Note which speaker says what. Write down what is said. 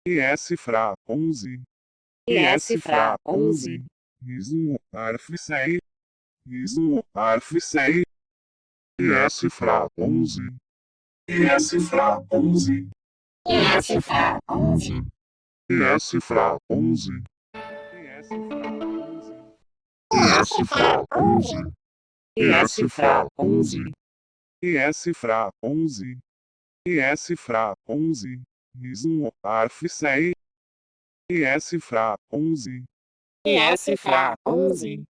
Speaker 1: ES Fra 11.
Speaker 2: ES Fra 11.
Speaker 1: Riso Arfsei. Riso Arfsei. ES Fra 11. ES Fra 11.
Speaker 2: ES Fra 11.
Speaker 1: ES Fra 11.
Speaker 2: ES Fra 11. ES Fra 11.
Speaker 1: ES Fra 11. ES Fra 11. Riso Arfsei. ES Fra 11.
Speaker 2: ES Fra 11.